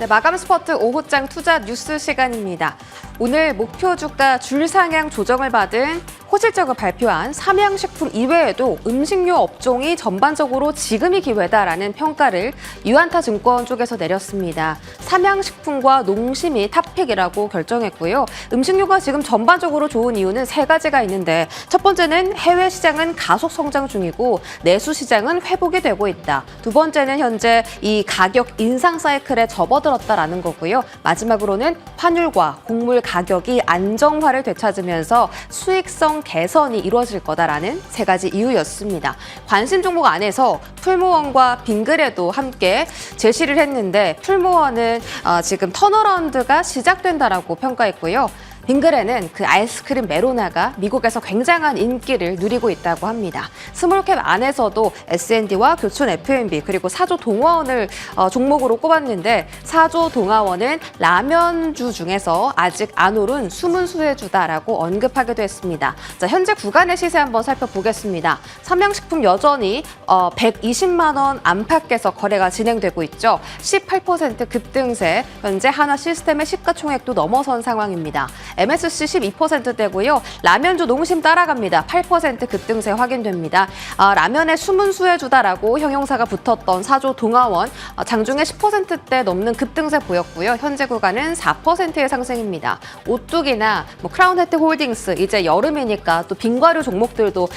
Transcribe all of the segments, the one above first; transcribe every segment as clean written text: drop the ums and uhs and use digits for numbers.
네, 마감 스퍼트 오후장 투자 뉴스 시간입니다. 오늘 목표 주가 줄 상향 조정을 받은 호실적을 발표한 삼양식품 이외에도 음식료 업종이 전반적으로 지금이 기회다라는 평가를 유안타증권 쪽에서 내렸습니다. 삼양식품과 농심이 탑픽이라고 결정했고요. 음식료가 지금 전반적으로 좋은 이유는 세 가지가 있는데 첫 번째는 해외 시장은 가속 성장 중이고 내수 시장은 회복이 되고 있다. 두 번째는 현재 이 가격 인상 사이클에 접어들었다라는 거고요. 마지막으로는 환율과 곡물 가격이 안정화를 되찾으면서 수익성 개선이 이루어질 거다라는 세 가지 이유였습니다. 관심 종목 안에서 풀무원과 빙그레도 함께 제시를 했는데 풀무원은 지금 턴어라운드가 시작된다라고 평가했고요. 빙그레는 그 아이스크림 메로나가 미국에서 굉장한 인기를 누리고 있다고 합니다. 스몰캡 안에서도 S&D와 교촌 F&B 그리고 사조 동화원을 종목으로 꼽았는데 사조 동화원은 라면주 중에서 아직 안 오른 숨은 수혜주다라고 언급하기도 했습니다. 자, 현재 구간의 시세 한번 살펴보겠습니다. 삼양식품 여전히 120만 원 안팎에서 거래가 진행되고 있죠. 18% 급등세, 현재 하나 시스템의 시가총액도 넘어선 상황입니다. MSC 12%대고요. 라면주 농심 따라갑니다. 8% 급등세 확인됩니다. 라면의 숨은 수혜주다라고 형용사가 붙었던 사조 동화원 장중에 10%대 넘는 급등세 보였고요. 현재 구간은 4%의 상승입니다. 오뚜기나 크라운 혜택홀딩스 이제 여름이니까 또 빙과류 종목들도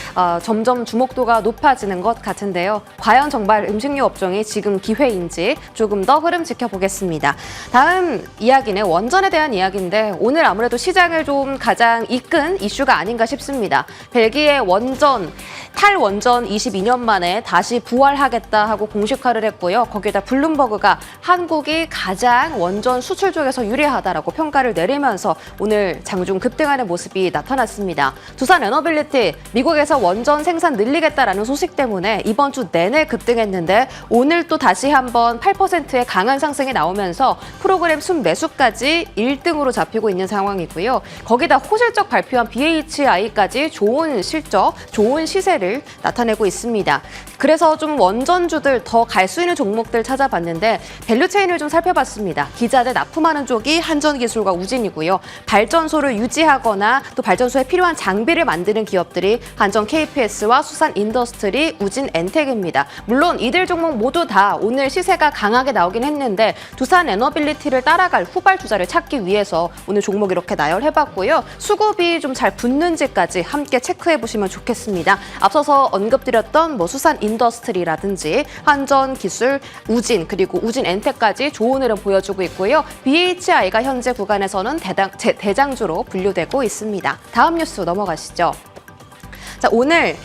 점점 주목도가 높아지는 것 같은데요. 과연 정말 음식료 업종이 지금 기회인지 조금 더 흐름 지켜보겠습니다. 다음 이야기는 원전에 대한 이야기인데 오늘 아무래도 시장을 좀 가장 이끈 이슈가 아닌가 싶습니다. 벨기에 원전, 탈원전 22년 만에 다시 부활하겠다 하고 공식화를 했고요. 거기에다 블룸버그가 한국이 가장 원전 수출 쪽에서 유리하다라고 평가를 내리면서 오늘 장중 급등하는 모습이 나타났습니다. 두산 에너빌리티, 미국에서 원전 생산 늘리겠다라는 소식 때문에 이번 주 내내 급등했는데 오늘 또 다시 한번 8%의 강한 상승이 나오면서 프로그램 순매수까지 1등으로 잡히고 있는 상황이고요. 거기다 호실적 발표한 BHI까지 좋은 실적, 좋은 시세를 나타내고 있습니다. 그래서 좀 원전주들 더 갈 수 있는 종목들 찾아봤는데 밸류체인을 좀 살펴봤습니다. 기자재 납품하는 쪽이 한전기술과 우진이고요. 발전소를 유지하거나 또 발전소에 필요한 장비를 만드는 기업들이 한전 KPS와 수산 인더스트리, 우진 엔텍입니다. 물론 이들 종목 모두 다 오늘 시세가 강하게 나오긴 했는데 두산 에너빌리티를 따라갈 후발 주자를 찾기 위해서 오늘 종목 이렇게 나열해봤고요. 수급이 좀 잘 붙는지까지 함께 체크해보시면 좋겠습니다. 앞서서 언급드렸던 수산 인더스트리라든지 한전기술, 우진 그리고 우진 엔텍까지 좋은 흐름 보여주고 있고요. BHI가 현재 구간에서는 대장주로 분류되고 있습니다. 다음 뉴스 넘어가시죠. 자, 오늘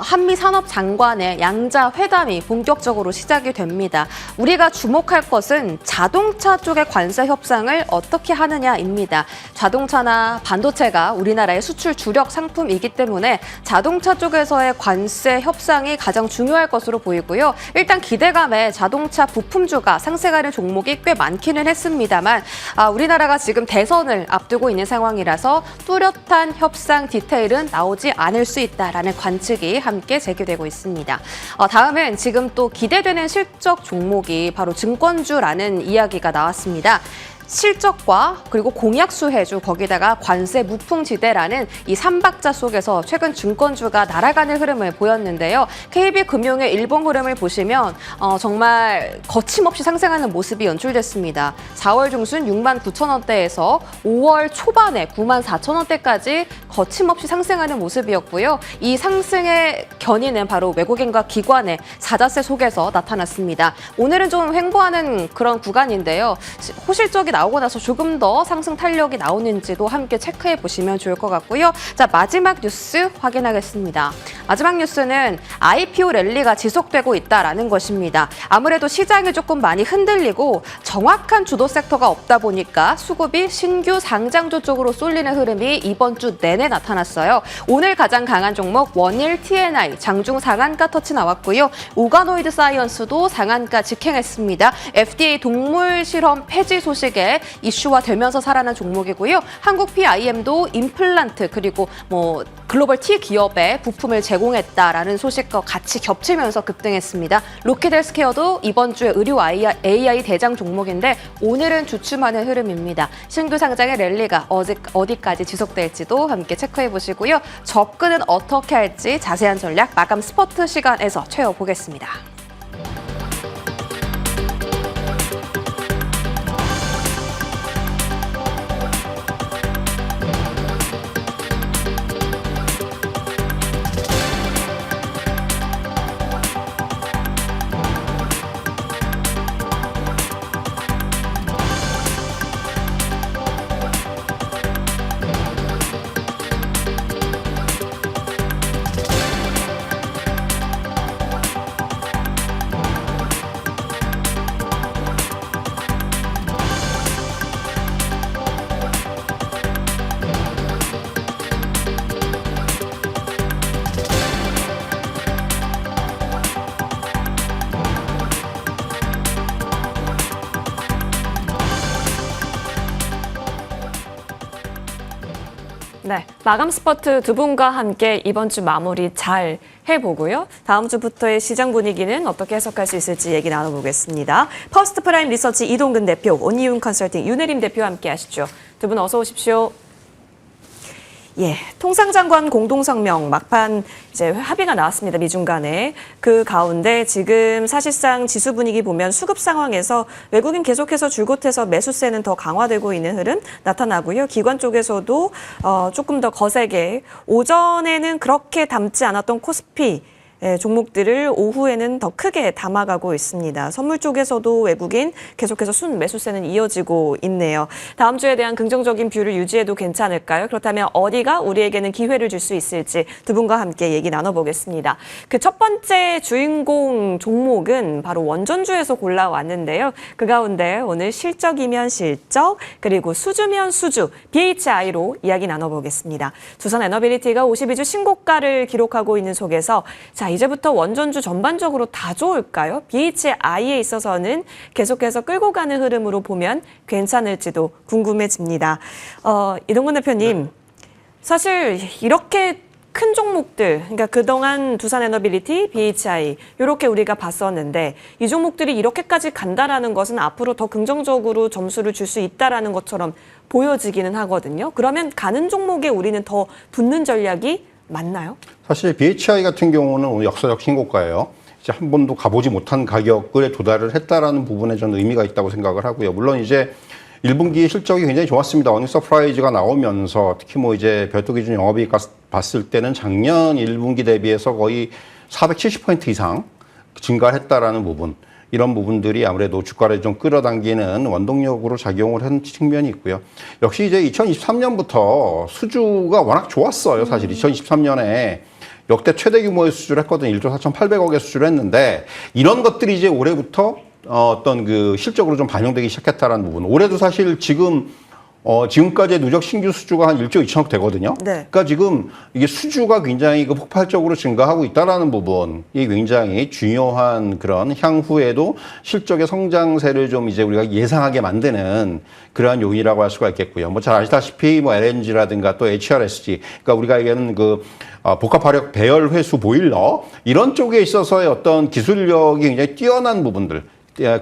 한미 산업장관의 양자 회담이 본격적으로 시작이 됩니다. 우리가 주목할 것은 자동차 쪽의 관세 협상을 어떻게 하느냐입니다. 자동차나 반도체가 우리나라의 수출 주력 상품이기 때문에 자동차 쪽에서의 관세 협상이 가장 중요할 것으로 보이고요. 일단 기대감에 자동차 부품주가 상승하는 종목이 꽤 많기는 했습니다만 우리나라가 지금 대선을 앞두고 있는 상황이라서 뚜렷한 협상 디테일은 나오지 않을 수 있다라는 관측이 함께 제기되고 있습니다. 다음은 지금 또 기대되는 실적 종목이 바로 증권주라는 이야기가 나왔습니다. 실적과 그리고 공약 수혜주 거기다가 관세 무풍지대라는 이 삼박자 속에서 최근 증권주가 날아가는 흐름을 보였는데요. KB금융의 일본 흐름을 보시면 정말 거침없이 상승하는 모습이 연출됐습니다. 4월 중순 69,000원대에서 5월 초반에 94,000원대까지 거침없이 상승하는 모습이었고요. 이 상승의 견인은 바로 외국인과 기관의 사자세 속에서 나타났습니다. 오늘은 좀 횡보하는 그런 구간인데요. 호실적이 나오고 나서 조금 더 상승 탄력이 나오는지도 함께 체크해 보시면 좋을 것 같고요. 자, 마지막 뉴스 확인하겠습니다. 마지막 뉴스는 IPO 랠리가 지속되고 있다라는 것입니다. 아무래도 시장이 조금 많이 흔들리고 정확한 주도 섹터가 없다 보니까 수급이 신규 상장주 쪽으로 쏠리는 흐름이 이번 주 내내 나타났어요. 오늘 가장 강한 종목 원일 TNI 장중 상한가 터치 나왔고요. 오가노이드 사이언스도 상한가 직행했습니다. FDA 동물 실험 폐지 소식에 함께 이슈화되면서 살아난 종목이고요. 한국 PIM도 임플란트 그리고 뭐 글로벌 T 기업에 부품을 제공했다라는 소식과 같이 겹치면서 급등했습니다. 로켓헬스케어도 이번 주에 의료 AI 대장 종목인데 오늘은 주춤하는 흐름입니다. 신규 상장의 랠리가 어디까지 지속될지도 함께 체크해 보시고요. 접근은 어떻게 할지 자세한 전략 마감 스포트 시간에서 채워보겠습니다. 네, 마감 스퍼트 두 분과 함께 이번 주 마무리 잘 해보고요. 다음 주부터의 시장 분위기는 어떻게 해석할 수 있을지 얘기 나눠보겠습니다. 퍼스트 프라임 리서치 이동근 대표, 온이윤 컨설팅 윤혜림 대표와 함께 하시죠. 두 분 어서 오십시오. 예, 통상장관 공동성명 막판 이제 합의가 나왔습니다. 미중 간에. 그 가운데 지금 사실상 지수 분위기 보면 수급 상황에서 외국인 계속해서 줄곧 해서 매수세는 더 강화되고 있는 흐름 나타나고요. 기관 쪽에서도 조금 더 거세게 오전에는 그렇게 담지 않았던 코스피 종목들을 오후에는 더 크게 담아가고 있습니다. 선물 쪽에서도 외국인 계속해서 순 매수세는 이어지고 있네요. 다음 주에 대한 긍정적인 뷰를 유지해도 괜찮을까요? 그렇다면 어디가 우리에게는 기회를 줄 수 있을지 두 분과 함께 얘기 나눠보겠습니다. 그 첫 번째 주인공 종목은 바로 원전주에서 골라왔는데요. 그 가운데 오늘 실적이면 실적, 그리고 수주면 수주, BHI로 이야기 나눠보겠습니다. 두산에너빌리티가 52주 신고가를 기록하고 있는 속에서 자, 이제부터 원전주 전반적으로 다 좋을까요? BHI에 있어서는 계속해서 끌고 가는 흐름으로 보면 괜찮을지도 궁금해집니다. 이동근 대표님, 사실 이렇게 큰 종목들, 그러니까 그동안 두산에너빌리티, BHI 이렇게 우리가 봤었는데 이 종목들이 이렇게까지 간다라는 것은 앞으로 더 긍정적으로 점수를 줄 수 있다라는 것처럼 보여지기는 하거든요. 그러면 가는 종목에 우리는 더 붙는 전략이 맞나요? 사실 BHI 같은 경우는 오늘 역사적 신고가예요. 이제 한 번도 가보지 못한 가격에 도달을 했다라는 부분에 저는 의미가 있다고 생각을 하고요. 물론 이제 1분기 실적이 굉장히 좋았습니다. 어닝 서프라이즈가 나오면서 특히 뭐 이제 별도 기준 영업이익 봤을 때는 작년 1분기 대비해서 거의 470% 이상 증가했다라는 부분. 이런 부분들이 아무래도 주가를 좀 끌어당기는 원동력으로 작용을 한 측면이 있고요. 역시 이제 2023년부터 수주가 워낙 좋았어요. 사실 2023년에 역대 최대 규모의 수주를 했거든요. 1조 4,800억의 수주를 했는데 이런 것들이 이제 올해부터 어떤 그 실적으로 좀 반영되기 시작했다라는 부분. 올해도 사실 지금까지의 누적 신규 수주가 한 1조 2천억 되거든요. 네. 그러니까 지금 이게 수주가 굉장히 그 폭발적으로 증가하고 있다라는 부분이 굉장히 중요한 그런 향후에도 실적의 성장세를 좀 이제 우리가 예상하게 만드는 그러한 요인이라고 할 수가 있겠고요. 뭐 잘 아시다시피 뭐 LNG라든가 또 HRSG, 그러니까 우리가 얘기하는 그 복합화력 배열 회수 보일러 이런 쪽에 있어서의 어떤 기술력이 굉장히 뛰어난 부분들.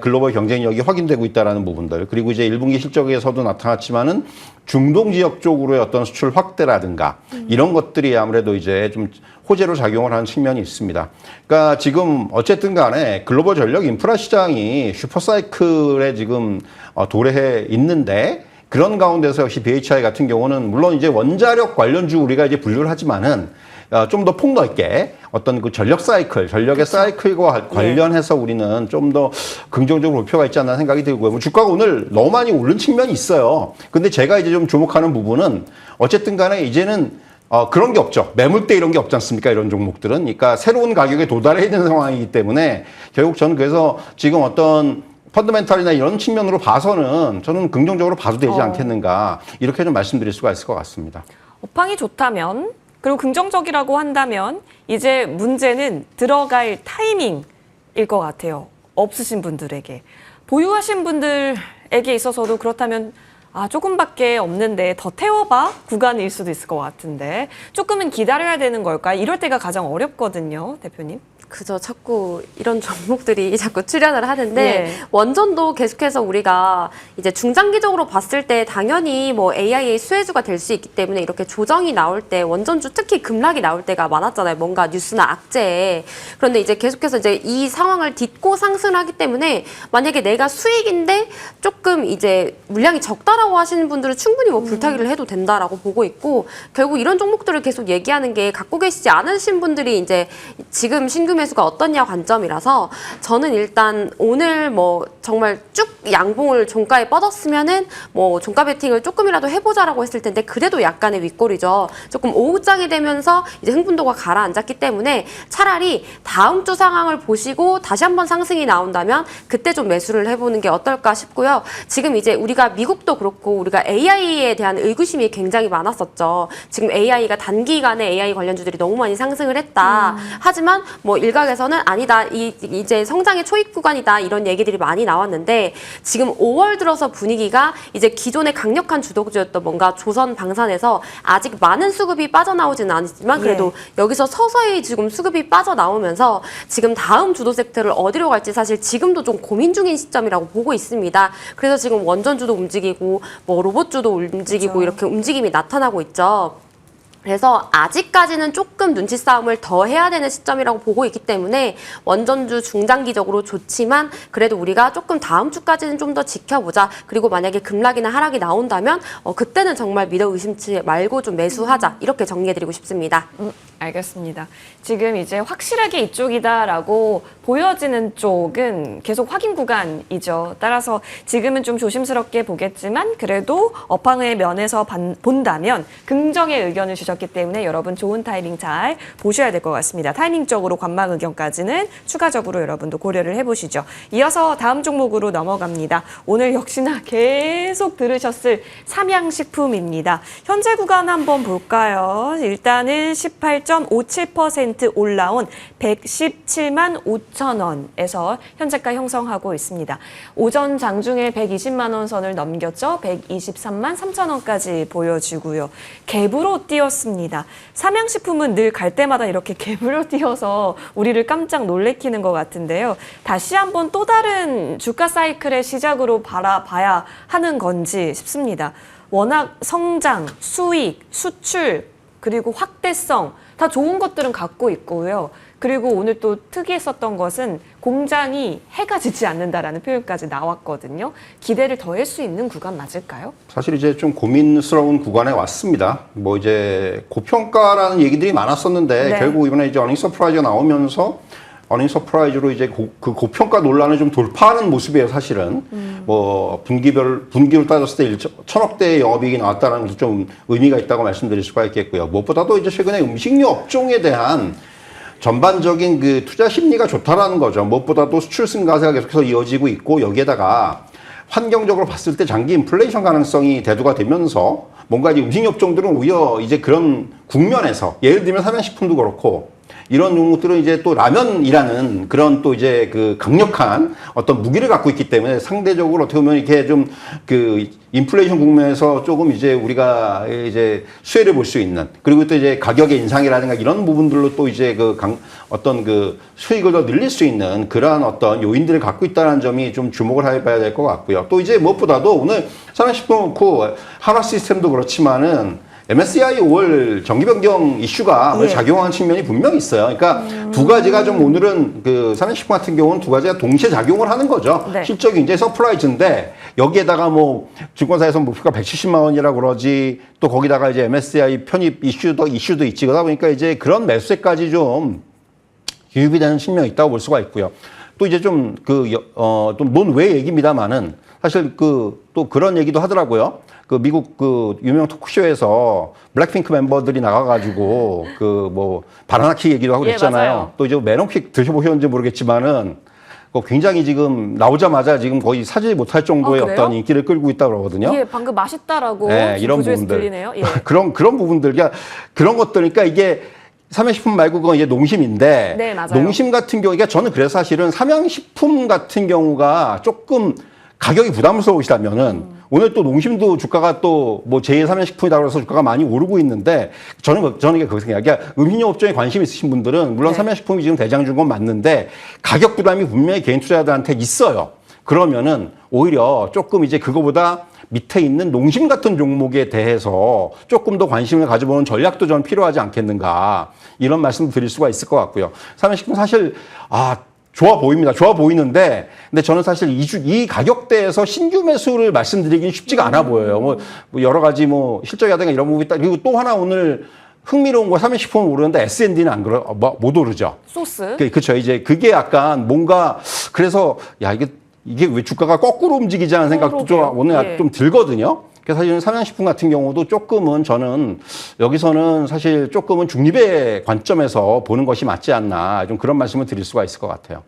글로벌 경쟁력이 확인되고 있다는 부분들, 그리고 이제 1분기 실적에서도 나타났지만은 중동 지역 쪽으로의 어떤 수출 확대라든가 이런 것들이 아무래도 이제 좀 호재로 작용을 하는 측면이 있습니다. 그러니까 지금 어쨌든 간에 글로벌 전력 인프라 시장이 슈퍼사이클에 지금 도래해 있는데 그런 가운데서 역시 BHI 같은 경우는 물론 이제 원자력 관련주 우리가 이제 분류를 하지만은 좀 더 폭넓게 어떤 그 전력 사이클, 전력의 그렇죠. 사이클과 관련해서 우리는 좀 더 긍정적으로 목표가 있지 않나 생각이 들고요. 뭐 주가가 오늘 너무 많이 오른 측면이 있어요. 근데 제가 이제 좀 주목하는 부분은 어쨌든 간에 이제는 그런 게 없죠. 매물대 이런 게 없지 않습니까? 이런 종목들은. 그러니까 새로운 가격에 도달해 있는 상황이기 때문에 결국 저는 그래서 지금 어떤 펀더멘탈이나 이런 측면으로 봐서는 저는 긍정적으로 봐도 되지 않겠는가 이렇게 좀 말씀드릴 수가 있을 것 같습니다. 업황이 좋다면 그리고 긍정적이라고 한다면 이제 문제는 들어갈 타이밍일 것 같아요. 없으신 분들에게. 보유하신 분들의 투자에게 있어서도 그렇다면 조금밖에 없는데 더 태워봐 구간일 수도 있을 것 같은데 조금은 기다려야 되는 걸까요? 이럴 때가 가장 어렵거든요, 대표님. 그죠. 자꾸 이런 종목들이 자꾸 출연을 하는데 예. 원전도 계속해서 우리가 이제 중장기적으로 봤을 때 당연히 뭐 AI의 수혜주가 될 수 있기 때문에 이렇게 조정이 나올 때 원전주 특히 급락이 나올 때가 많았잖아요. 뭔가 뉴스나 악재에. 그런데 이제 계속해서 이제 이 상황을 딛고 상승하기 때문에 만약에 내가 수익인데 조금 이제 물량이 적다라고 하시는 분들은 충분히 뭐 불타기를 해도 된다라고 보고 있고 결국 이런 종목들을 계속 얘기하는 게 갖고 계시지 않으신 분들이 이제 지금 신규 매수가 어떻냐 관점이라서 저는 일단 오늘 뭐 정말 쭉 양봉을 종가에 뻗었으면은 뭐 종가 베팅을 조금이라도 해보자라고 했을 텐데 그래도 약간의 윗골이죠. 조금 오후장이 되면서 이제 흥분도가 가라앉았기 때문에 차라리 다음 주 상황을 보시고 다시 한번 상승이 나온다면 그때 좀 매수를 해보는 게 어떨까 싶고요. 지금 이제 우리가 미국도 그렇고 우리가 AI에 대한 의구심이 굉장히 많았었죠. 지금 AI가 단기간에 AI 관련주들이 너무 많이 상승을 했다. 하지만 뭐 일각에서는 아니다. 이제 성장의 초입 구간이다. 이런 얘기들이 많이 나왔는데 지금 5월 들어서 분위기가 이제 기존의 강력한 주도주였던 뭔가 조선 방산에서 아직 많은 수급이 빠져나오지는 않지만 그래도 여기서 서서히 지금 수급이 빠져나오면서 지금 다음 주도 섹터를 어디로 갈지 사실 지금도 좀 고민 중인 시점이라고 보고 있습니다. 그래서 지금 원전주도 움직이고 뭐 로봇주도 움직이고 그렇죠. 이렇게 움직임이 나타나고 있죠. 그래서 아직까지는 조금 눈치 싸움을 더 해야 되는 시점이라고 보고 있기 때문에 원전주 중장기적으로 좋지만 그래도 우리가 조금 다음 주까지는 좀 더 지켜보자. 그리고 만약에 급락이나 하락이 나온다면 그때는 정말 믿어 의심치 말고 좀 매수하자. 이렇게 정리해드리고 싶습니다. 알겠습니다. 지금 이제 확실하게 이쪽이다라고 보여지는 쪽은 계속 확인 구간이죠. 따라서 지금은 좀 조심스럽게 보겠지만 그래도 업황의 면에서 본다면 긍정의 의견을 주셨기 때문에 여러분 좋은 타이밍 잘 보셔야 될 것 같습니다. 타이밍적으로 관망 의견까지는 추가적으로 여러분도 고려를 해보시죠. 이어서 다음 종목으로 넘어갑니다. 오늘 역시나 계속 들으셨을 삼양식품입니다. 현재 구간 한번 볼까요? 일단은 18.57% 올라온 117만 5천 원에서 현재가 형성하고 있습니다. 오전 장중에 120만 원 선을 넘겼죠. 123만 3천 원까지 보여지고요. 갭으로 뛰었습니다. 삼양식품은 늘 갈 때마다 이렇게 갭으로 뛰어서 우리를 깜짝 놀래키는 것 같은데요. 다시 한번 또 다른 주가 사이클의 시작으로 바라봐야 하는 건지 싶습니다. 워낙 성장, 수익, 수출, 그리고 확대성 다 좋은 것들은 갖고 있고요. 그리고 오늘 또 특이했었던 것은 공장이 해가 지지 않는다라는 표현까지 나왔거든요. 기대를 더할 수 있는 구간 맞을까요? 사실 이제 좀 고민스러운 구간에 왔습니다. 뭐 이제 고평가라는 얘기들이 많았었는데 결국 이번에 이제 어닝 서프라이즈가 나오면서 어닝 서프라이즈로 이제 그 고평가 논란을 좀 돌파하는 모습이에요, 사실은. 뭐 분기로 따졌을 때 1,000억대의 영업이익이 나왔다는 것도 좀 의미가 있다고 말씀드릴 수가 있겠고요. 무엇보다도 이제 최근에 음식료 업종에 대한 전반적인 그 투자 심리가 좋다라는 거죠. 무엇보다도 수출 승가세가 계속해서 이어지고 있고 여기에다가 환경적으로 봤을 때 장기 인플레이션 가능성이 대두가 되면서 뭔가 이제 음식료 업종들은 오히려 이제 그런 국면에서 예를 들면 삼양식품도 그렇고 이런 종목들은 이제 또 라면이라는 그런 또 이제 그 강력한 어떤 무기를 갖고 있기 때문에 상대적으로 어떻게 보면 이렇게 좀 그 인플레이션 국면에서 조금 이제 우리가 이제 수혜를 볼 수 있는 그리고 또 이제 가격의 인상이라든가 이런 부분들로 또 이제 그 어떤 그 수익을 더 늘릴 수 있는 그러한 어떤 요인들을 갖고 있다는 점이 좀 주목을 해봐야 될 것 같고요. 또 이제 무엇보다도 오늘 삼양식품 그렇고 한화 시스템도 그렇지만은 MSCI 5월 정기 변경 이슈가 작용하는 측면이 분명히 있어요. 그러니까 두 가지가 좀 오늘은 그 삼양식품 같은 경우는 두 가지가 동시에 작용을 하는 거죠. 실적이 굉장히 서프라이즈인데 여기에다가 뭐 증권사에서 목표가 170만 원이라고 그러지 또 거기다가 이제 MSCI 편입 이슈도 있지 그러다 보니까 이제 그런 매수세까지 좀 유입이 되는 측면이 있다고 볼 수가 있고요. 또 이제 좀 또 논외 얘기입니다만은 사실 또 그런 얘기도 하더라고요. 그 미국 그 유명 토크쇼에서 블랙핑크 멤버들이 나가가지고 그 뭐 바나나킥 얘기도 하고 그랬잖아요. 맞아요. 또 이제 메론킥 드셔보셨는지 모르겠지만은 굉장히 지금 나오자마자 지금 거의 사지 못할 정도의 어떤 인기를 끌고 있다고 그러거든요. 예, 방금 맛있다라고 이런 구조에서 부분들 들리네요. 예. 그런 부분들 그런 것들 그러니까 이게 삼양식품 말고 그건 이제 농심인데 네, 맞아요. 농심 같은 경우 그러니까 저는 그래서 사실은 삼양식품 같은 경우가 조금 가격이 부담스러우시다면은 오늘 또 농심도 주가가 또 뭐 제2 삼양식품이다 그래서 주가가 많이 오르고 있는데 저는 이게 거기서 생각해요. 그러니까 음식료 업종에 관심 있으신 분들은 물론 네. 삼양식품이 지금 대장주인 건 맞는데 가격 부담이 분명히 개인 투자자들한테 있어요. 그러면은 오히려 조금 이제 그거보다 밑에 있는 농심 같은 종목에 대해서 조금 더 관심을 가져보는 전략도 좀 필요하지 않겠는가 이런 말씀을 드릴 수가 있을 것 같고요. 삼양식품 사실 좋아 보입니다. 좋아 보이는데 근데 저는 사실 이 가격대에서 신규 매수를 말씀드리기는 쉽지가 않아 보여요. 뭐 여러 가지 뭐 실적이라든가 이런 부분이 있다. 그리고 또 하나 오늘 흥미로운 거 삼양식품은 오르는데 S&D는 못 오르죠. 소스. 그렇죠. 이제 그게 약간 뭔가 그래서 야 이게 왜 주가가 거꾸로 움직이지 않은 생각도 좀 오늘 좀 들거든요. 그래서 사실은 삼양식품 같은 경우도 조금은 저는 여기서는 사실 조금은 중립의 관점에서 보는 것이 맞지 않나 좀 그런 말씀을 드릴 수가 있을 것 같아요.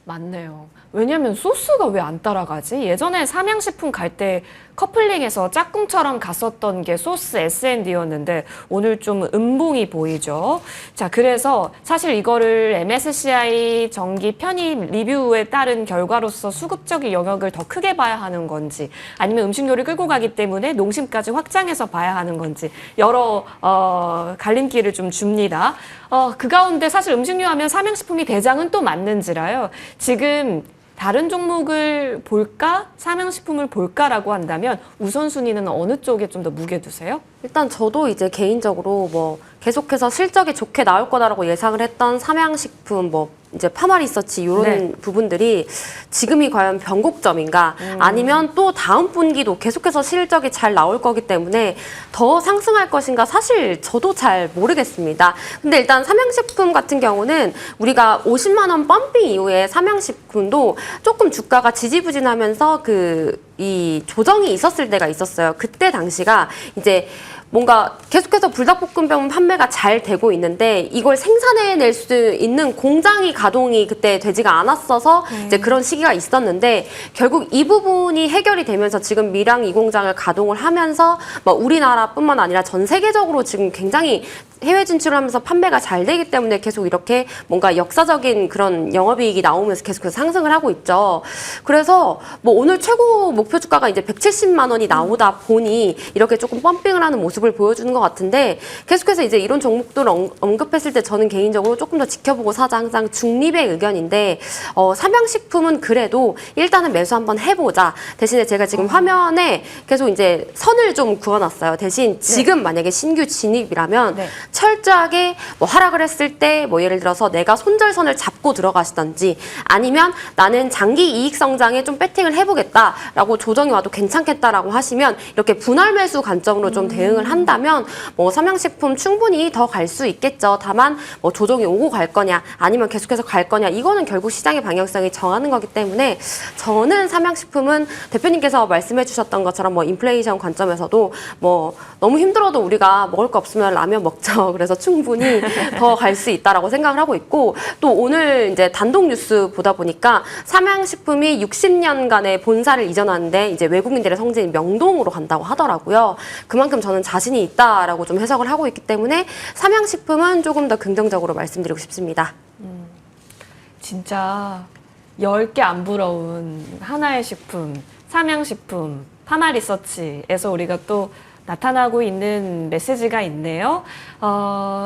맞네요. 왜냐면 소스가 왜 안 따라가지? 예전에 삼양식품 갈 때 커플링해서 짝꿍처럼 갔었던 게 소스 S&D였는데 오늘 좀 음봉이 보이죠. 자, 그래서 사실 이거를 MSCI 정기 편입 리뷰에 따른 결과로서 수급적인 영역을 더 크게 봐야 하는 건지 아니면 음식료를 끌고 가기 때문에 농심까지 확장해서 봐야 하는 건지 여러 갈림길을 좀 줍니다. 그 가운데 사실 음식료 하면 삼양식품이 대장은 또 맞는지라요. 지금 다른 종목을 볼까? 삼양식품을 볼까라고 한다면 우선순위는 어느 쪽에 좀 더 무게 두세요? 일단 저도 이제 개인적으로 뭐 계속해서 실적이 좋게 나올 거다라고 예상을 했던 삼양식품 뭐 이제 파마리서치 이런 네. 부분들이 지금이 과연 변곡점인가 아니면 또 다음 분기도 계속해서 실적이 잘 나올 거기 때문에 더 상승할 것인가 사실 저도 잘 모르겠습니다. 근데 일단 삼양식품 같은 경우는 우리가 50만 원 펌핑 이후에 삼양식품도 조금 주가가 지지부진하면서 이 조정이 있었을 때가 있었어요. 그때 당시가 이제 뭔가 계속해서 불닭볶음면 판매가 잘 되고 있는데 이걸 생산해낼 수 있는 공장이 가동이 그때 되지가 않았어서 이제 그런 시기가 있었는데 결국 이 부분이 해결이 되면서 지금 밀양 2공장을 가동을 하면서 뭐 우리나라뿐만 아니라 전 세계적으로 지금 굉장히 해외 진출하면서 판매가 잘 되기 때문에 계속 이렇게 뭔가 역사적인 그런 영업이익이 나오면서 계속해서 상승을 하고 있죠. 그래서 뭐 오늘 최고 목표 주가가 이제 170만 원이 나오다 보니 이렇게 조금 펌핑을 하는 모습을 보여주는 것 같은데 계속해서 이제 이런 종목들을 언급했을 때 저는 개인적으로 조금 더 지켜보고 사자 항상 중립의 의견인데 삼양식품은 그래도 일단은 매수 한번 해보자. 대신에 제가 지금 화면에 계속 이제 선을 좀 그어놨어요. 대신 지금 만약에 신규 진입이라면 철저하게 뭐 하락을 했을 때 뭐 예를 들어서 내가 손절선을 잡고 들어가시던지 아니면 나는 장기 이익 성장에 좀 배팅을 해보겠다라고 조정이 와도 괜찮겠다라고 하시면 이렇게 분할 매수 관점으로 좀 대응을 한다면 뭐 삼양식품 충분히 더 갈 수 있겠죠. 다만 뭐 조정이 오고 갈 거냐 아니면 계속해서 갈 거냐 이거는 결국 시장의 방향성이 정하는 거기 때문에 저는 삼양식품은 대표님께서 말씀해 주셨던 것처럼 뭐 인플레이션 관점에서도 뭐 너무 힘들어도 우리가 먹을 거 없으면 라면 먹죠. 그래서 충분히 더 갈 수 있다라고 생각을 하고 있고 또 오늘 이제 단독 뉴스 보다 보니까 삼양식품이 60년간의 본사를 이전하는데 이제 외국인들의 성지인 명동으로 간다고 하더라고요. 그만큼 저는 자신이 있다라고 좀 해석을 하고 있기 때문에 삼양식품은 조금 더 긍정적으로 말씀드리고 싶습니다. 진짜 10개 안 부러운 하나의 식품, 삼양식품, 파마리서치에서 우리가 또 나타나고 있는 메시지가 있네요.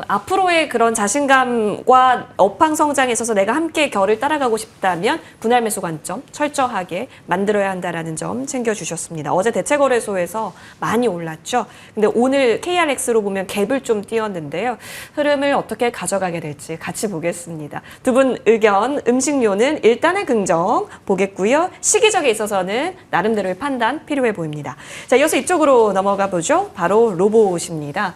앞으로의 그런 자신감과 업황 성장에 있어서 내가 함께 결을 따라가고 싶다면 분할 매수 관점 철저하게 만들어야 한다는 점 챙겨주셨습니다. 어제 대체거래소에서 많이 올랐죠. 근데 오늘 KRX로 보면 갭을 좀 띄었는데요. 흐름을 어떻게 가져가게 될지 같이 보겠습니다. 두 분 의견, 음식료는 일단은 긍정 보겠고요. 시기적에 있어서는 나름대로의 판단 필요해 보입니다. 자, 이어서 이쪽으로 넘어가 보죠. 바로 로봇입니다.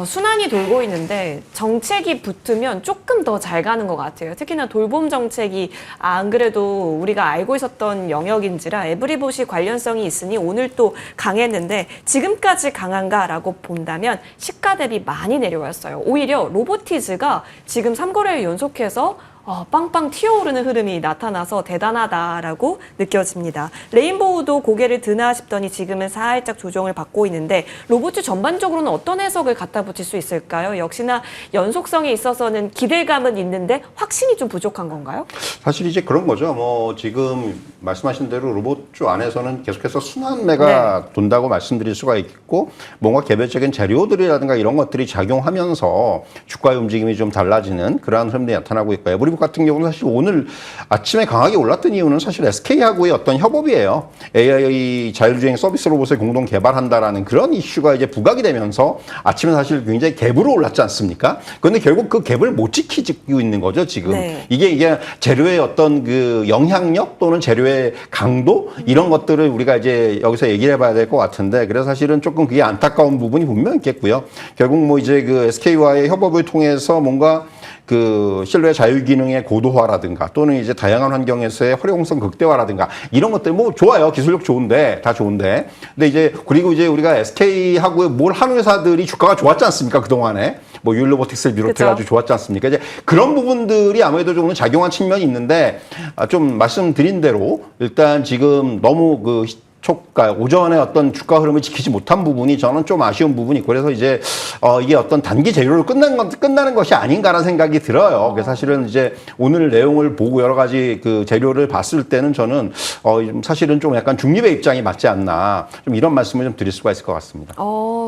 순환이 돌고 있는데 정책이 붙으면 조금 더 잘 가는 것 같아요. 특히나 돌봄 정책이 안 그래도 우리가 알고 있었던 영역인지라 에브리봇이 관련성이 있으니 오늘 또 강했는데 지금까지 강한가라고 본다면 시가 대비 많이 내려왔어요. 오히려 로보티즈가 지금 3거래일 연속해서 빵빵 튀어오르는 흐름이 나타나서 대단하다라고 느껴집니다. 레인보우도 고개를 드나 싶더니 지금은 살짝 조정을 받고 있는데 로봇주 전반적으로는 어떤 해석을 갖다 붙일 수 있을까요? 역시나 연속성이 있어서는 기대감은 있는데 확신이 좀 부족한 건가요? 사실 이제 그런 거죠. 뭐 지금 말씀하신 대로 로봇주 안에서는 계속해서 순환매가 돈다고 말씀드릴 수가 있고 뭔가 개별적인 재료들이라든가 이런 것들이 작용하면서 주가의 움직임이 좀 달라지는 그러한 흐름들이 나타나고 있고 에브리북 같은 경우는 사실 오늘 아침에 강하게 올랐던 이유는 사실 SK하고의 어떤 협업이에요. AI 자율주행 서비스 로봇을 공동 개발한다라는 그런 이슈가 이제 부각이 되면서 아침에 사실 굉장히 갭으로 올랐지 않습니까? 그런데 결국 그 갭을 못 지키고 있는 거죠, 지금. 네. 이게 재료의 어떤 그 영향력 또는 재료의 강도 이런 것들을 우리가 이제 여기서 얘기를 해봐야 될 것 같은데 그래서 사실은 조금 그게 안타까운 부분이 분명히 있겠고요. 결국 뭐 이제 그 SK와의 협업을 통해서 뭔가 그 실내 자율 기능의 고도화라든가 또는 이제 다양한 환경에서의 활용성 극대화라든가 이런 것들 뭐 좋아요. 기술력 좋은데 다 좋은데. 근데 이제 그리고 이제 우리가 SK하고 뭘 하는 회사들이 주가가 좋았지 않습니까? 그동안에. 뭐 유일로보틱스를 비롯해 가지고 좋았지 않습니까? 이제 그런 부분들이 아무래도 좀 작용한 측면이 있는데 좀 말씀드린 대로 일단 지금 너무 그 초가 오전에 어떤 주가 흐름을 지키지 못한 부분이 저는 좀 아쉬운 부분이 있고 그래서 이제 이게 어떤 단기 재료로 끝나는 것이 아닌가라는 생각이 들어요. 그래서 사실은 이제 오늘 내용을 보고 여러 가지 그 재료를 봤을 때는 저는 사실은 좀 약간 중립의 입장이 맞지 않나 좀 이런 말씀을 좀 드릴 수가 있을 것 같습니다.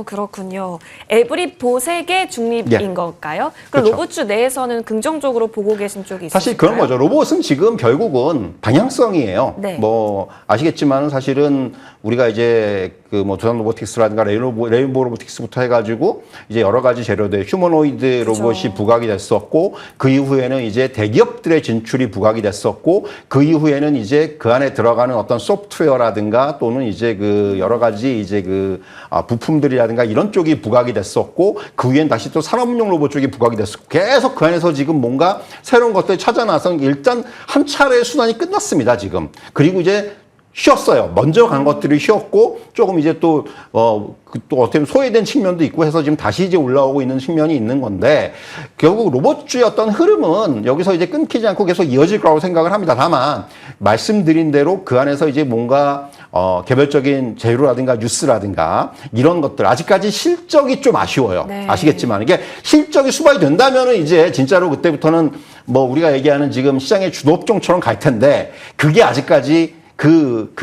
그렇군요. 에브리 보색의 중립인 걸까요? 그럼 그렇죠. 로봇주 내에서는 긍정적으로 보고 계신 쪽이 있을까요? 사실 그런 거죠. 로봇은 지금 결국은 방향성이에요. 네. 뭐 아시겠지만 사실은 우리가 이제 그 뭐 두산 로보틱스라든가 레인보우 로보틱스부터 해가지고 이제 여러 가지 재료들 휴머노이드 로봇이 부각이 됐었고 그 이후에는 이제 대기업들의 진출이 부각이 됐었고 그 이후에는 이제 그 안에 들어가는 어떤 소프트웨어라든가 또는 이제 그 여러 가지 이제 그 부품들이라든가 이런 쪽이 부각이 됐었고 그 위엔 다시 또 산업용 로봇 쪽이 부각이 됐었고 계속 그 안에서 지금 뭔가 새로운 것들이 찾아나서 일단 한 차례의 순환이 끝났습니다 지금. 그리고 이제 쉬었어요. 먼저 간 것들이 쉬었고 조금 이제 또 어떻게 보면 소외된 측면도 있고 해서 지금 다시 이제 올라오고 있는 측면이 있는 건데 결국 로봇주의 어떤 흐름은 여기서 이제 끊기지 않고 계속 이어질 거라고 생각을 합니다. 다만 말씀드린 대로 그 안에서 이제 뭔가 개별적인 재료라든가 뉴스라든가 이런 것들 아직까지 실적이 좀 아쉬워요. 네. 아시겠지만 이게 실적이 수반이 된다면은 이제 진짜로 그때부터는 뭐 우리가 얘기하는 지금 시장의 주도업종처럼 갈 텐데 그게 아직까지 그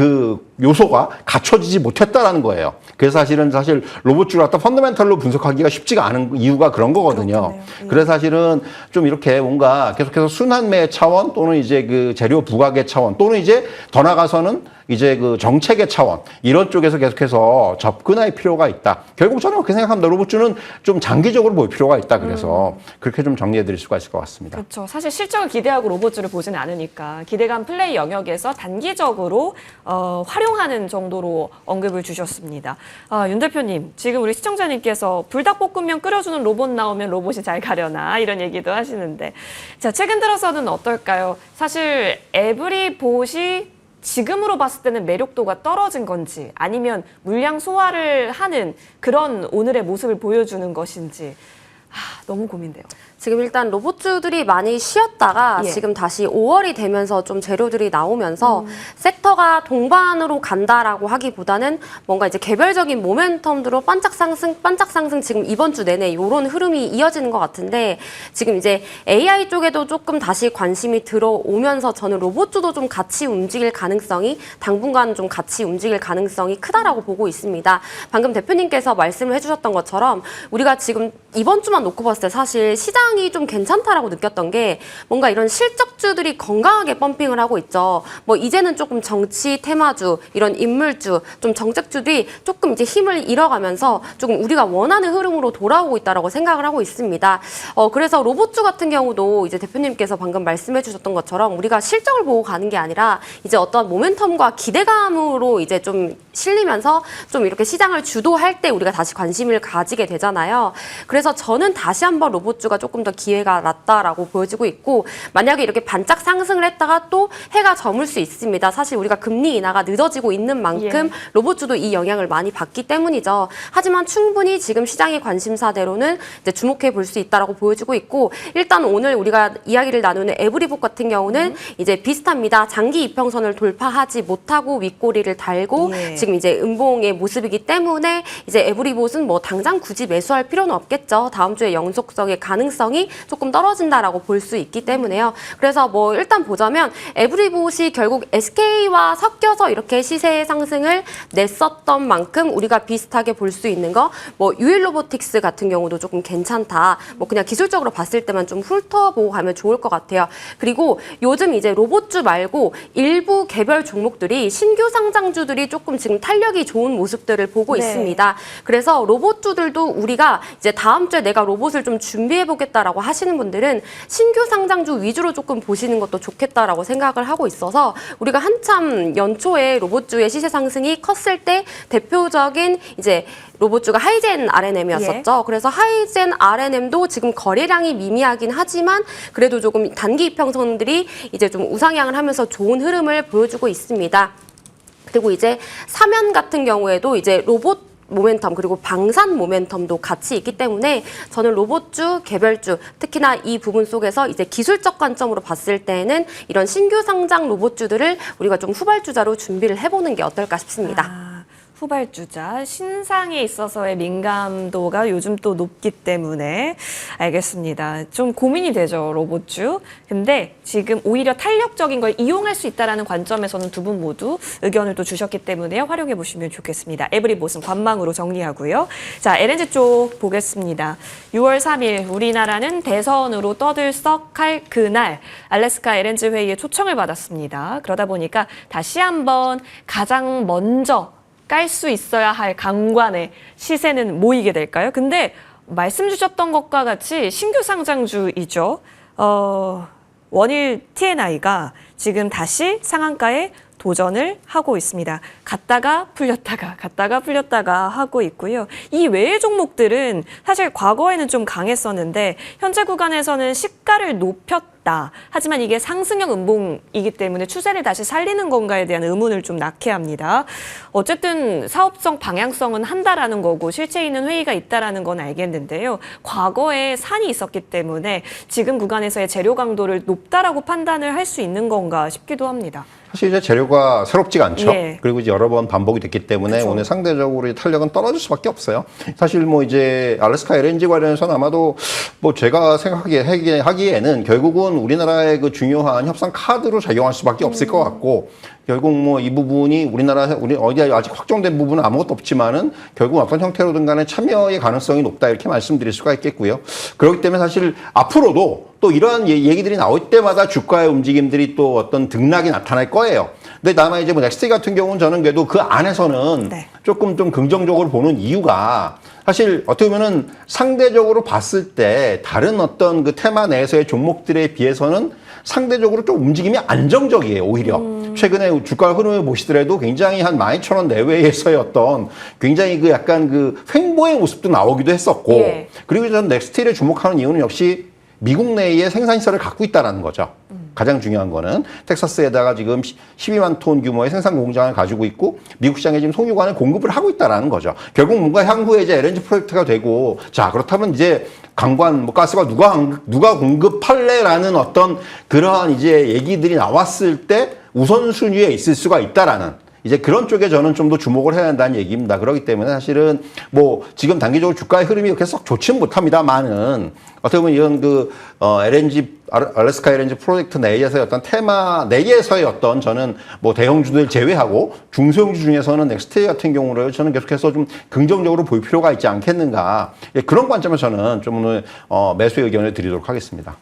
요소가 갖춰지지 못했다라는 거예요. 그래서 사실 로봇주를 갖다 펀더멘털로 분석하기가 쉽지가 않은 이유가 그런 거거든요. 그래서 사실은 좀 이렇게 뭔가 계속해서 순환매의 차원 또는 이제 그 재료 부각의 차원 또는 이제 더 나가서는 이제 그 정책의 차원 이런 쪽에서 계속해서 접근할 필요가 있다. 결국 저는 그렇게 생각합니다. 로봇주는 좀 장기적으로 볼 필요가 있다. 그래서 그렇게 좀 정리해 드릴 수가 있을 것 같습니다. 그렇죠. 사실 실적을 기대하고 로봇주를 보지는 않으니까 기대감 플레이 영역에서 단기적으로 활용하는 정도로 언급을 주셨습니다. 윤 대표님, 지금 우리 시청자님께서 불닭볶음면 끓여주는 로봇 나오면 로봇이 잘 가려나 이런 얘기도 하시는데 자 최근 들어서는 어떨까요? 사실 에브리봇이 지금으로 봤을 때는 매력도가 떨어진 건지 아니면 물량 소화를 하는 그런 오늘의 모습을 보여주는 것인지 너무 고민돼요. 지금 일단 로봇주들이 많이 쉬었다가 예. 지금 다시 5월이 되면서 좀 재료들이 나오면서 섹터가 동반으로 간다라고 하기보다는 뭔가 이제 개별적인 모멘텀으로 반짝 상승 지금 이번 주 내내 이런 흐름이 이어지는 것 같은데 지금 이제 AI 쪽에도 조금 다시 관심이 들어오면서 저는 로봇주도 좀 같이 움직일 가능성이 당분간 좀 같이 움직일 가능성이 크다라고 보고 있습니다. 방금 대표님께서 말씀을 해주셨던 것처럼 우리가 지금 이번 주만 놓고 봤을 때 사실 시장이 좀 괜찮다라고 느꼈던 게 뭔가 이런 실적주들이 건강하게 펌핑을 하고 있죠. 뭐 이제는 조금 정치 테마주, 이런 인물주, 좀 정책주들이 조금 이제 힘을 잃어가면서 조금 우리가 원하는 흐름으로 돌아오고 있다라고 생각을 하고 있습니다. 그래서 로봇주 같은 경우도 이제 대표님께서 방금 말씀해 주셨던 것처럼 우리가 실적을 보고 가는 게 아니라 이제 어떤 모멘텀과 기대감으로 이제 좀 실리면서 좀 이렇게 시장을 주도할 때 우리가 다시 관심을 가지게 되잖아요. 그래서 저는 다시 한번 로봇주가 조금 더 기회가 낮다라고 보여지고 있고 만약에 이렇게 반짝 상승을 했다가 또 해가 저물 수 있습니다. 사실 우리가 금리 인하가 늦어지고 있는 만큼 로봇주도 이 영향을 많이 받기 때문이죠. 하지만 충분히 지금 시장의 관심사대로는 이제 주목해 볼 수 있다라고 보여지고 있고 일단 오늘 우리가 이야기를 나누는 에브리봇 같은 경우는 이제 비슷합니다. 장기 이평선을 돌파하지 못하고 윗꼬리를 달고 지금 이제 음봉의 모습이기 때문에 이제 에브리봇은 뭐 당장 굳이 매수할 필요는 없겠죠. 다음 주에 영속성의 가능성이 조금 떨어진다라고 볼 수 있기 때문에요. 그래서 뭐 일단 보자면 에브리봇이 결국 SK와 섞여서 이렇게 시세 상승을 냈었던 만큼 우리가 비슷하게 볼 수 있는 거 뭐 유일로보틱스 같은 경우도 조금 괜찮다. 뭐 그냥 기술적으로 봤을 때만 좀 훑어보고 가면 좋을 것 같아요. 그리고 요즘 이제 로봇주 말고 일부 개별 종목들이 신규 상장주들이 조금 지금 탄력이 좋은 모습들을 보고 있습니다. 그래서 로봇주들도 우리가 이제 다음 주에 내가 로봇을 좀 준비해 보겠다라고 하시는 분들은 신규 상장주 위주로 조금 보시는 것도 좋겠다라고 생각을 하고 있어서 우리가 한참 연초에 로봇주의 시세 상승이 컸을 때 대표적인 이제 로봇주가 하이젠 RNM이었었죠. 그래서 하이젠 RNM도 지금 거래량이 미미하긴 하지만 그래도 조금 단기 이평선들이 이제 좀 우상향을 하면서 좋은 흐름을 보여주고 있습니다. 그리고 이제 사면 같은 경우에도 이제 로봇 모멘텀 그리고 방산 모멘텀도 같이 있기 때문에 저는 로봇주, 개별주 특히나 이 부분 속에서 이제 기술적 관점으로 봤을 때는 이런 신규 상장 로봇주들을 우리가 좀 후발주자로 준비를 해보는 게 어떨까 싶습니다. 후발주자, 신상에 있어서의 민감도가 요즘 또 높기 때문에 알겠습니다. 좀 고민이 되죠, 로봇주. 근데 지금 오히려 탄력적인 걸 이용할 수 있다는 관점에서는 두 분 모두 의견을 또 주셨기 때문에 활용해 보시면 좋겠습니다. 에브리봇은 관망으로 정리하고요. 자, LNG 쪽 보겠습니다. 6월 3일 우리나라는 대선으로 떠들썩할 그날 알래스카 LNG 회의에 초청을 받았습니다. 그러다 보니까 다시 한번 가장 먼저 깔 수 있어야 할 강관의 시세는 모이게 될까요? 근데 말씀 주셨던 것과 같이 신규 상장주이죠. 원일 TNI가 지금 다시 상한가에 도전을 하고 있습니다. 갔다가 풀렸다가 하고 있고요. 이 외의 종목들은 사실 과거에는 좀 강했었는데 현재 구간에서는 시가를 높였다. 하지만 이게 상승형 음봉이기 때문에 추세를 다시 살리는 건가에 대한 의문을 좀 낳게 합니다. 어쨌든 사업성 방향성은 한다라는 거고 실체 있는 회의가 있다라는 건 알겠는데요. 과거에 산이 있었기 때문에 지금 구간에서의 재료 강도를 높다라고 판단을 할 수 있는 건가 싶기도 합니다. 사실 이제 재료가 새롭지가 않죠. 예. 그리고 이제 여러 번 반복이 됐기 때문에 그쵸. 오늘 상대적으로 이 탄력은 떨어질 수밖에 없어요. 사실 뭐 이제 알래스카 LNG 관련해서는 아마도 뭐 제가 하기에는 결국은 우리나라의 그 중요한 협상 카드로 작용할 수밖에 없을 것 같고 결국 뭐 이 부분이 우리 어디 아직 확정된 부분은 아무것도 없지만은 결국 어떤 형태로든 간에 참여의 가능성이 높다 이렇게 말씀드릴 수가 있겠고요. 그렇기 때문에 사실 앞으로도 또 이러한 얘기들이 나올 때마다 주가의 움직임들이 또 어떤 등락이 나타날 거예요. 근데 다만 이제 뭐 넥스트 같은 경우는 저는 그래도 그 안에서는 조금 좀 긍정적으로 보는 이유가 사실 어떻게 보면은 상대적으로 봤을 때 다른 어떤 그 테마 내에서의 종목들에 비해서는 상대적으로 좀 움직임이 안정적이에요, 오히려. 최근에 주가 흐름을 보시더라도 굉장히 한 12,000원 내외에서의 어떤 굉장히 그 약간 그 횡보의 모습도 나오기도 했었고. 그리고 저는 넥스트를 주목하는 이유는 역시 미국 내에 생산시설을 갖고 있다는 거죠. 가장 중요한 거는 텍사스에다가 지금 12만 톤 규모의 생산 공장을 가지고 있고 미국 시장에 지금 송유관을 공급을 하고 있다는 거죠. 결국 뭔가 향후에 이제 LNG 프로젝트가 되고 자 그렇다면 이제 강관 뭐 가스가 누가 공급할래라는 어떤 그러한 이제 얘기들이 나왔을 때 우선순위에 있을 수가 있다라는 이제 그런 쪽에 저는 좀 더 주목을 해야 한다는 얘기입니다. 그렇기 때문에 사실은 뭐 지금 단기적으로 주가의 흐름이 그렇게 썩 좋지는 못합니다만은 어떻게 보면 이런 그 알래스카 LNG 프로젝트 내에서의 어떤 테마 내에서의 어떤 저는 뭐 대형주들 제외하고 중소형주 중에서는 넥스트 같은 경우를 저는 계속해서 좀 긍정적으로 볼 필요가 있지 않겠는가 그런 관점에서 저는 좀 오늘 매수의 의견을 드리도록 하겠습니다.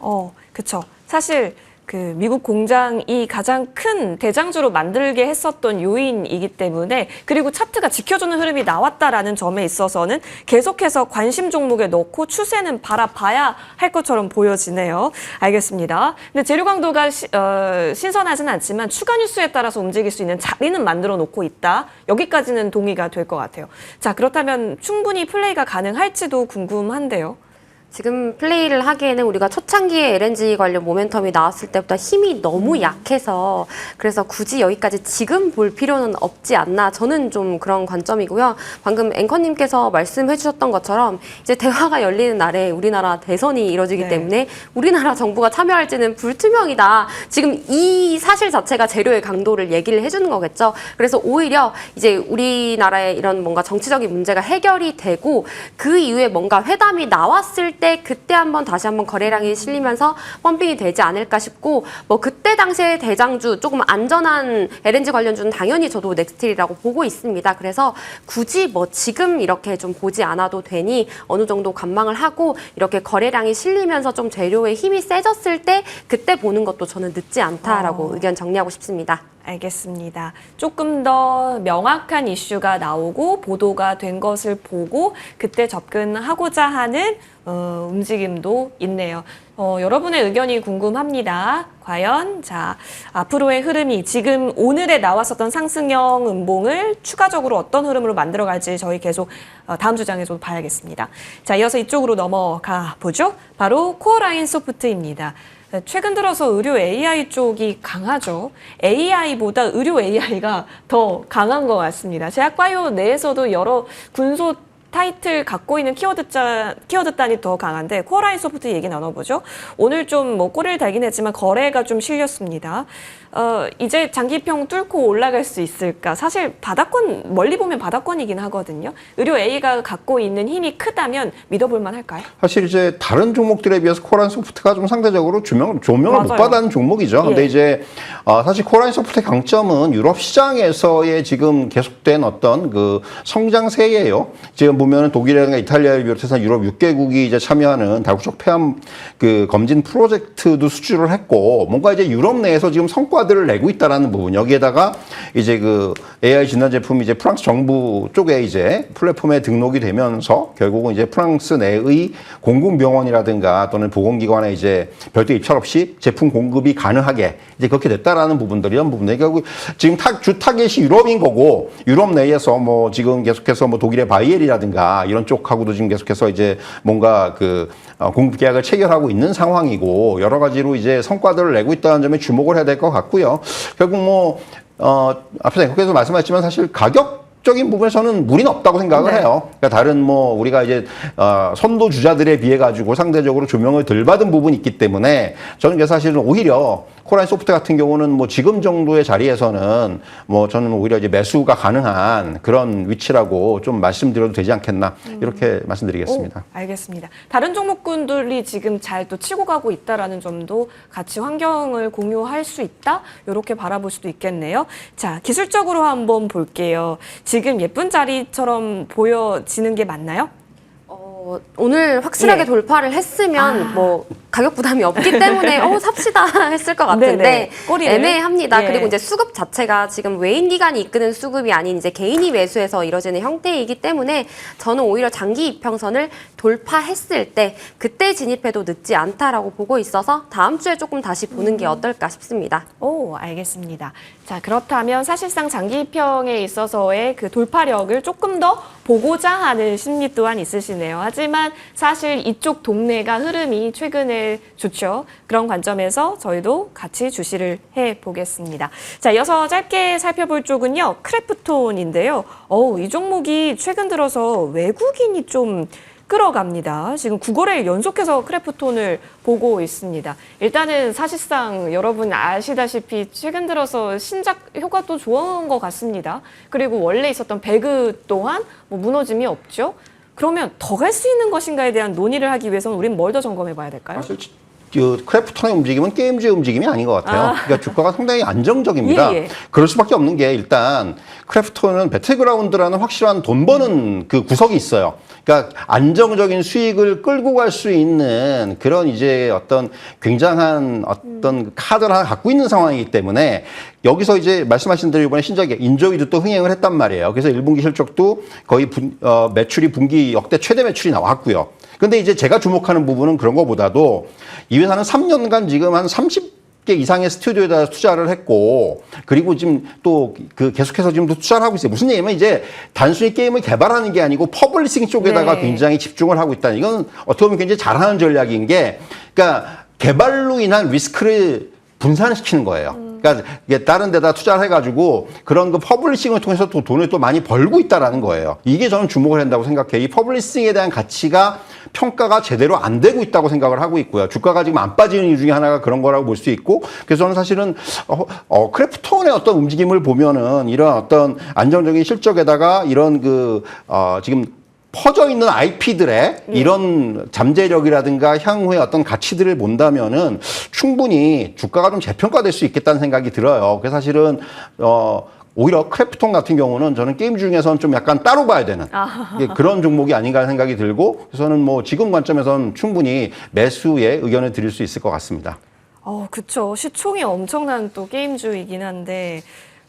그렇죠. 사실 그 미국 공장이 가장 큰 대장주로 만들게 했었던 요인이기 때문에 그리고 차트가 지켜주는 흐름이 나왔다라는 점에 있어서는 계속해서 관심 종목에 넣고 추세는 바라봐야 할 것처럼 보여지네요. 알겠습니다. 근데 재료 강도가 신선하진 않지만 추가 뉴스에 따라서 움직일 수 있는 자리는 만들어 놓고 있다. 여기까지는 동의가 될 것 같아요. 자, 그렇다면 충분히 플레이가 가능할지도 궁금한데요. 지금 플레이를 하기에는 우리가 초창기에 LNG 관련 모멘텀이 나왔을 때보다 힘이 너무 약해서 그래서 굳이 여기까지 지금 볼 필요는 없지 않나 저는 좀 그런 관점이고요. 방금 앵커님께서 말씀해 주셨던 것처럼 이제 대화가 열리는 날에 우리나라 대선이 이뤄지기 네. 때문에 우리나라 정부가 참여할지는 불투명이다. 지금 이 사실 자체가 재료의 강도를 얘기를 해주는 거겠죠. 그래서 오히려 이제 우리나라의 이런 뭔가 정치적인 문제가 해결이 되고 그 이후에 뭔가 회담이 나왔을 때 그때 다시 한번 거래량이 실리면서 펌핑이 되지 않을까 싶고 뭐 그때 당시에 대장주 조금 안전한 LNG 관련주는 당연히 저도 넥스틸이라고 보고 있습니다. 그래서 굳이 뭐 지금 이렇게 좀 보지 않아도 되니 어느 정도 관망을 하고 이렇게 거래량이 실리면서 좀 재료의 힘이 세졌을 때 그때 보는 것도 저는 늦지 않다라고 의견 정리하고 싶습니다. 알겠습니다. 조금 더 명확한 이슈가 나오고 보도가 된 것을 보고 그때 접근하고자 하는 움직임도 있네요. 여러분의 의견이 궁금합니다. 과연 앞으로의 흐름이 지금 오늘에 나왔었던 상승형 음봉을 추가적으로 어떤 흐름으로 만들어갈지 저희 계속 다음 주장에서도 봐야겠습니다. 자, 이어서 이쪽으로 넘어가 보죠. 바로 코어라인 소프트입니다. 최근 들어서 의료 AI 쪽이 강하죠. AI보다 의료 AI가 더 강한 것 같습니다. 제약바이오 내에서도 여러 군소 타이틀 갖고 있는 키워드단이 더 강한데 코어라인 소프트 얘기 나눠보죠. 오늘 좀 꼬리를 달긴 했지만 거래가 좀 실렸습니다. 이제 장기평 뚫고 올라갈 수 있을까? 사실 바닥권, 멀리 보면 바닥권이긴 하거든요. 의료 A가 갖고 있는 힘이 크다면 믿어볼만 할까요? 사실 이제 다른 종목들에 비해서 코어라인 소프트가 좀 상대적으로 조명을 못 맞아요. 받는 종목이죠. 예. 근데 이제 사실 코어라인 소프트의 강점은 유럽 시장에서의 지금 계속된 어떤 그 성장세예요. 지금 보면은 독일이라든가 이탈리아를 비롯해서 유럽 6개국이 이제 참여하는 다국적 폐암 그 검진 프로젝트도 수주를 했고 뭔가 이제 유럽 내에서 지금 성과들을 내고 있다라는 부분. 여기에다가 이제 그 AI 진단 제품이 이제 프랑스 정부 쪽에 이제 플랫폼에 등록이 되면서 결국은 이제 프랑스 내의 공공병원이라든가 또는 보건기관에 이제 별도 입찰 없이 제품 공급이 가능하게 이제 그렇게 됐다라는 부분들, 이런 부분들. 결국 지금 주 타겟이 유럽인 거고 유럽 내에서 뭐 지금 계속해서 뭐 독일의 바이엘이라든가 이런 쪽하고도 지금 계속해서 이제 뭔가 그 공급 계약을 체결하고 있는 상황이고 여러 가지로 이제 성과들을 내고 있다는 점에 주목을 해야 될 것 같고요. 결국 뭐 앞에서 앵커께서 말씀하셨지만 사실 가격적인 부분에서는 무리는 없다고 생각을 해요. 그러니까 다른 뭐 우리가 이제 선도 주자들에 비해 가지고 상대적으로 조명을 덜 받은 부분이 있기 때문에 저는 그래서 사실은 오히려 코어라인 소프트 같은 경우는 뭐 지금 정도의 자리에서는 뭐 저는 오히려 이제 매수가 가능한 그런 위치라고 좀 말씀드려도 되지 않겠나 이렇게 말씀드리겠습니다. 알겠습니다. 다른 종목군들이 지금 잘 또 치고 가고 있다라는 점도 같이 환경을 공유할 수 있다? 이렇게 바라볼 수도 있겠네요. 자, 기술적으로 한번 볼게요. 지금 예쁜 자리처럼 보여지는 게 맞나요? 오늘 확실하게 예. 돌파를 했으면 뭐 가격 부담이 없기 때문에 삽시다 했을 것 같은데 네네. 꼬리를. 애매합니다. 예. 그리고 이제 수급 자체가 지금 외인 기관이 이끄는 수급이 아닌 이제 개인이 매수해서 이뤄지는 형태이기 때문에 저는 오히려 장기 이평선을 돌파했을 때 그때 진입해도 늦지 않다라고 보고 있어서 다음 주에 조금 다시 보는 게 어떨까 싶습니다. 오, 알겠습니다. 자, 그렇다면 사실상 장기평에 있어서의 그 돌파력을 조금 더 보고자 하는 심리 또한 있으시네요. 하지만 사실 이쪽 동네가 흐름이 최근에 좋죠. 그런 관점에서 저희도 같이 주시를 해보겠습니다. 자, 이어서 짧게 살펴볼 쪽은요. 크래프톤인데요. 이 종목이 최근 들어서 외국인이 좀 끌어갑니다. 지금 9거래일 연속해서 크래프톤을 보고 있습니다. 일단은 사실상 여러분 아시다시피 최근 들어서 신작 효과도 좋은 것 같습니다. 그리고 원래 있었던 배그 또한 뭐 무너짐이 없죠. 그러면 더 갈 수 있는 것인가에 대한 논의를 하기 위해서는 우리는 뭘 더 점검해 봐야 될까요? 사실 그 크래프톤의 움직임은 게임주의 움직임이 아닌 것 같아요. 그러니까 주가가 상당히 안정적입니다. 예. 그럴 수밖에 없는 게 일단 크래프톤은 배틀그라운드라는 확실한 돈 버는 그 구석이 있어요. 그러니까 안정적인 수익을 끌고 갈 수 있는 그런 이제 어떤 굉장한 어떤 카드를 하나 갖고 있는 상황이기 때문에 여기서 이제 말씀하신 대로 이번에 신작에 인조이도 또 흥행을 했단 말이에요. 그래서 1분기 실적도 거의 매출이 분기 역대 최대 매출이 나왔고요. 근데 이제 제가 주목하는 부분은 그런 것보다도 이 회사는 3년간 지금 한 개 이상의 스튜디오에다 투자를 했고, 그리고 지금 또 그 계속해서 지금 또 투자를 하고 있어요. 무슨 얘기냐면 이제 단순히 게임을 개발하는 게 아니고 퍼블리싱 쪽에다가 네. 굉장히 집중을 하고 있다. 이건 어떻게 보면 굉장히 잘하는 전략인 게, 그러니까 개발로 인한 리스크를 분산시키는 거예요. 그러니까 이게 다른 데다 투자를 해가지고 그런 그 퍼블리싱을 통해서 또 돈을 또 많이 벌고 있다라는 거예요. 이게 저는 주목을 한다고 생각해요. 이 퍼블리싱에 대한 가치가 평가가 제대로 안 되고 있다고 생각을 하고 있고요. 주가가 지금 안 빠지는 이유 중에 하나가 그런 거라고 볼 수 있고, 그래서 저는 사실은 크래프톤의 어떤 움직임을 보면은 이런 어떤 안정적인 실적에다가 이런 지금 퍼져 있는 IP들의 이런 잠재력이라든가 향후의 어떤 가치들을 본다면은 충분히 주가가 좀 재평가될 수 있겠다는 생각이 들어요. 그래서 사실은 오히려 크래프톤 같은 경우는 저는 게임 중에서는 좀 약간 따로 봐야 되는 그런 종목이 아닌가 하는 생각이 들고, 그래서 저는 뭐 지금 관점에서는 충분히 매수의 의견을 드릴 수 있을 것 같습니다. 그쵸. 시총이 엄청난 또 게임주이긴 한데,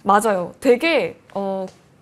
맞아요. 되게,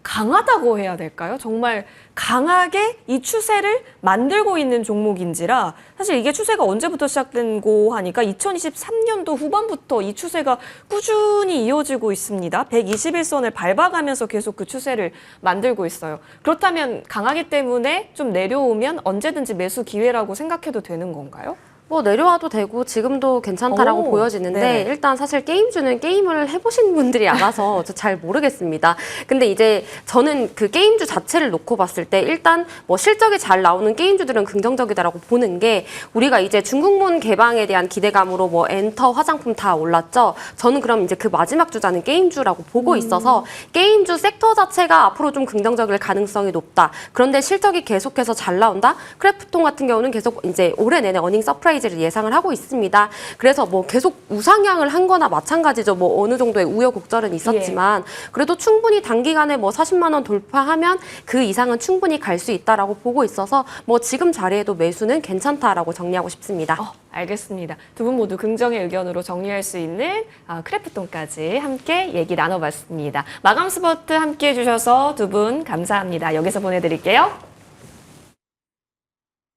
강하다고 해야 될까요? 정말 강하게 이 추세를 만들고 있는 종목인지라 사실 이게 추세가 언제부터 시작된고 하니까 2023년도 후반부터 이 추세가 꾸준히 이어지고 있습니다. 121선을 밟아가면서 계속 그 추세를 만들고 있어요. 그렇다면 강하기 때문에 좀 내려오면 언제든지 매수 기회라고 생각해도 되는 건가요? 뭐 내려와도 되고 지금도 괜찮다라고 보여지는데 네네. 일단 사실 게임주는 게임을 해보신 분들이 알아서 잘 모르겠습니다. 근데 이제 저는 그 게임주 자체를 놓고 봤을 때 일단 뭐 실적이 잘 나오는 게임주들은 긍정적이다라고 보는 게, 우리가 이제 중국문 개방에 대한 기대감으로 뭐 엔터, 화장품 다 올랐죠. 저는 그럼 이제 그 마지막 주자는 게임주라고 보고 있어서 게임주 섹터 자체가 앞으로 좀 긍정적일 가능성이 높다. 그런데 실적이 계속해서 잘 나온다. 크래프톤 같은 경우는 계속 이제 올해 내내 어닝 서프라이즈를 예상을 하고 있습니다. 그래서 뭐 계속 우상향을 한 거나 마찬가지죠. 뭐 어느 정도의 우여곡절은 있었지만 그래도 충분히 단기간에 뭐 40만 원 돌파하면 그 이상은 충분히 갈 수 있다라고 보고 있어서 뭐 지금 자리에도 매수는 괜찮다라고 정리하고 싶습니다. 알겠습니다. 두 분 모두 긍정의 의견으로 정리할 수 있는 크래프톤까지 함께 얘기 나눠봤습니다. 마감 스포트 함께 해주셔서 두 분 감사합니다. 여기서 보내드릴게요.